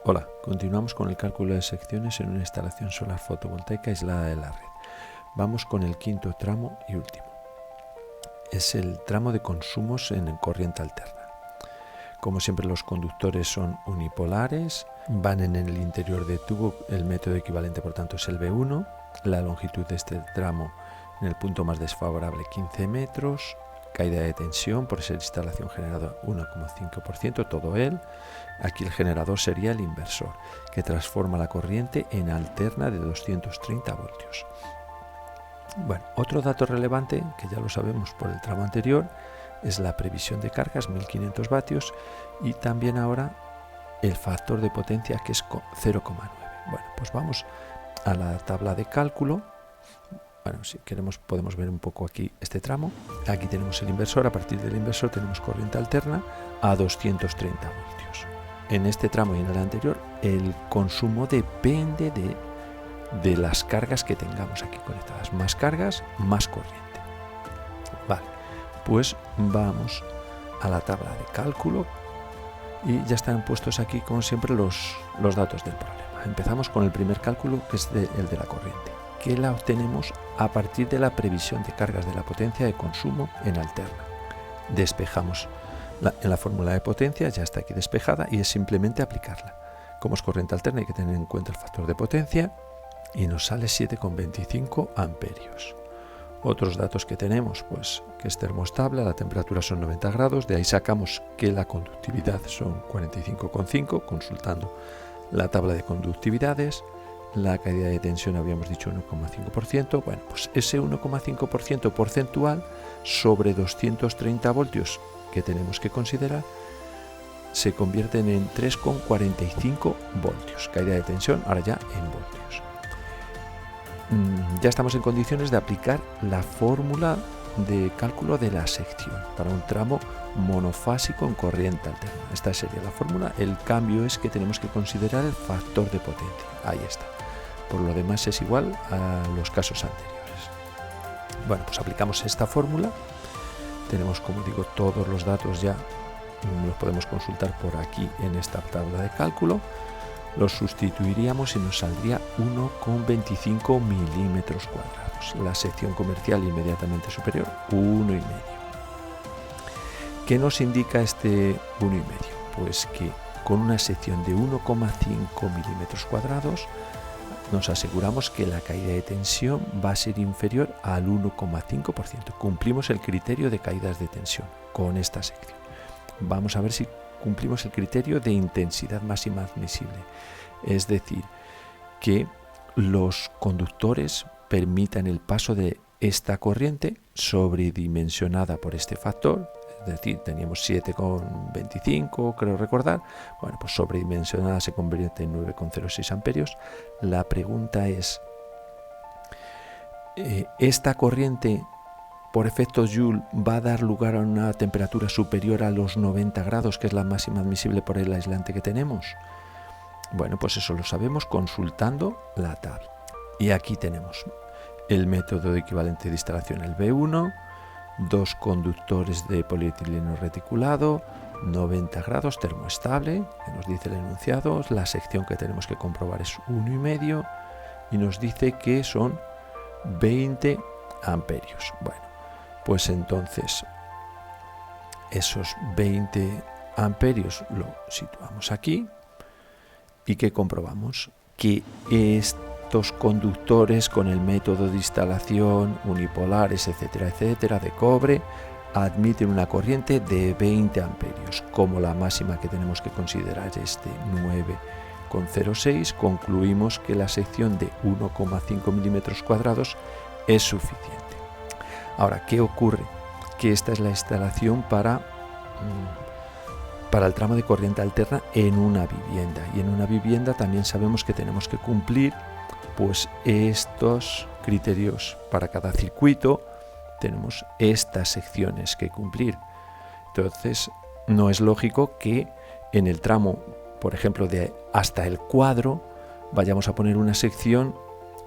Hola, continuamos con el cálculo de secciones en una instalación solar fotovoltaica aislada de la red. Vamos con el quinto tramo y último. Es el tramo de consumos en corriente alterna. Como siempre, los conductores son unipolares, van en el interior del tubo, el método equivalente por tanto es el B1, la longitud de este tramo en el punto más desfavorable 15 metros, caída de tensión por ser instalación generada 1,5%, todo él. Aquí el generador sería el inversor, que transforma la corriente en alterna de 230 voltios. Bueno, otro dato relevante, que ya lo sabemos por el tramo anterior, es la previsión de cargas, 1500 vatios, y también ahora el factor de potencia, que es 0,9. Bueno, pues vamos a la tabla de cálculo. Bueno, si queremos podemos ver un poco aquí este tramo. Aquí tenemos el inversor, a partir del inversor tenemos corriente alterna a 230 voltios. En este tramo y en el anterior, el consumo depende de las cargas que tengamos aquí conectadas. Más cargas, más corriente. Vale, pues vamos a la tabla de cálculo y ya están puestos aquí, como siempre, los datos del problema. Empezamos con el primer cálculo, que es el de la corriente, que la obtenemos a partir de la previsión de cargas de la potencia de consumo en alterna. Despejamos en la fórmula de potencia, ya está aquí despejada, y es simplemente aplicarla. Como es corriente alterna, hay que tener en cuenta el factor de potencia y nos sale 7,25 amperios. Otros datos que tenemos, pues que es termoestable, la temperatura son 90 grados, de ahí sacamos que la conductividad son 45,5, consultando la tabla de conductividades. La caída de tensión habíamos dicho 1,5%. Bueno, pues ese 1,5% porcentual sobre 230 voltios que tenemos que considerar se convierten en 3,45 voltios. Caída de tensión ahora ya en voltios. Ya estamos en condiciones de aplicar la fórmula de cálculo de la sección para un tramo monofásico en corriente alterna. Esta sería la fórmula. El cambio es que tenemos que considerar el factor de potencia. Ahí está. Por lo demás es igual a los casos anteriores. Bueno, pues aplicamos esta fórmula. Tenemos, como digo, todos los datos ya los podemos consultar por aquí en esta tabla de cálculo. Los sustituiríamos y nos saldría 1,25 milímetros cuadrados. La sección comercial inmediatamente superior, 1,5. ¿Qué nos indica este 1,5? Pues que con una sección de 1,5 milímetros cuadrados nos aseguramos que la caída de tensión va a ser inferior al 1,5%. Cumplimos el criterio de caídas de tensión con esta sección. Vamos a ver si cumplimos el criterio de intensidad máxima admisible. Es decir, que los conductores permitan el paso de esta corriente sobredimensionada por este factor. Es decir, teníamos 7,25, creo recordar. Bueno, pues sobredimensionada se convierte en 9,06 amperios. La pregunta es, ¿esta corriente por efecto Joule va a dar lugar a una temperatura superior a los 90 grados, que es la máxima admisible por el aislante que tenemos? Bueno, pues eso lo sabemos consultando la tabla. Y aquí tenemos el método equivalente de instalación, el B1, dos conductores de polietileno reticulado, 90 grados, termoestable, que nos dice el enunciado. La sección que tenemos que comprobar es 1,5 y nos dice que son 20 amperios. Bueno, pues entonces esos 20 amperios lo situamos aquí y que comprobamos que estos conductores con el método de instalación, unipolares, etcétera, etcétera, de cobre, admiten una corriente de 20 amperios. Como la máxima que tenemos que considerar es de 9,06, concluimos que la sección de 1,5 milímetros cuadrados es suficiente. Ahora, ¿qué ocurre? Que esta es la instalación para el tramo de corriente alterna en una vivienda. Y en una vivienda también sabemos que tenemos que cumplir pues estos criterios para cada circuito. Tenemos estas secciones que cumplir. Entonces, no es lógico que en el tramo, por ejemplo, de hasta el cuadro, vayamos a poner una sección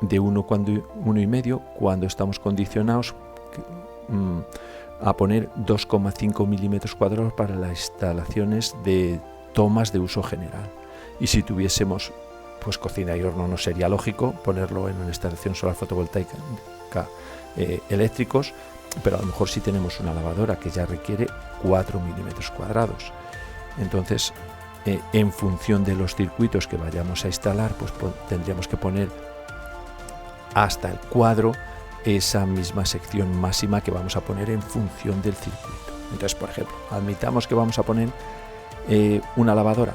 de 1,5 cuando estamos condicionados a poner 2,5 milímetros cuadrados para las instalaciones de tomas de uso general. Y si tuviésemos pues cocina y horno, no sería lógico ponerlo en una instalación solar fotovoltaica eléctricos, pero a lo mejor si tenemos una lavadora que ya requiere 4 milímetros cuadrados. Entonces, en función de los circuitos que vayamos a instalar, pues tendríamos que poner hasta el cuadro esa misma sección máxima que vamos a poner en función del circuito. Entonces, por ejemplo, admitamos que vamos a poner una lavadora.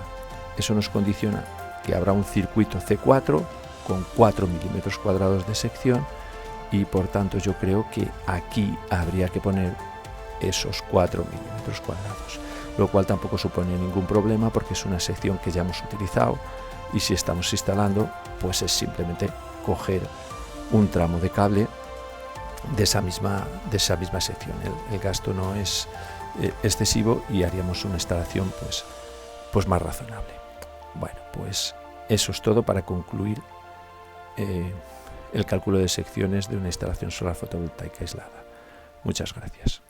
Eso nos condiciona que habrá un circuito C4 con 4 milímetros cuadrados de sección, y por tanto yo creo que aquí habría que poner esos 4 milímetros cuadrados, lo cual tampoco supone ningún problema porque es una sección que ya hemos utilizado, y si estamos instalando, pues es simplemente coger un tramo de cable de esa misma sección. El gasto no es excesivo y haríamos una instalación pues más razonable. Bueno, pues eso es todo para concluir el cálculo de secciones de una instalación solar fotovoltaica aislada. Muchas gracias.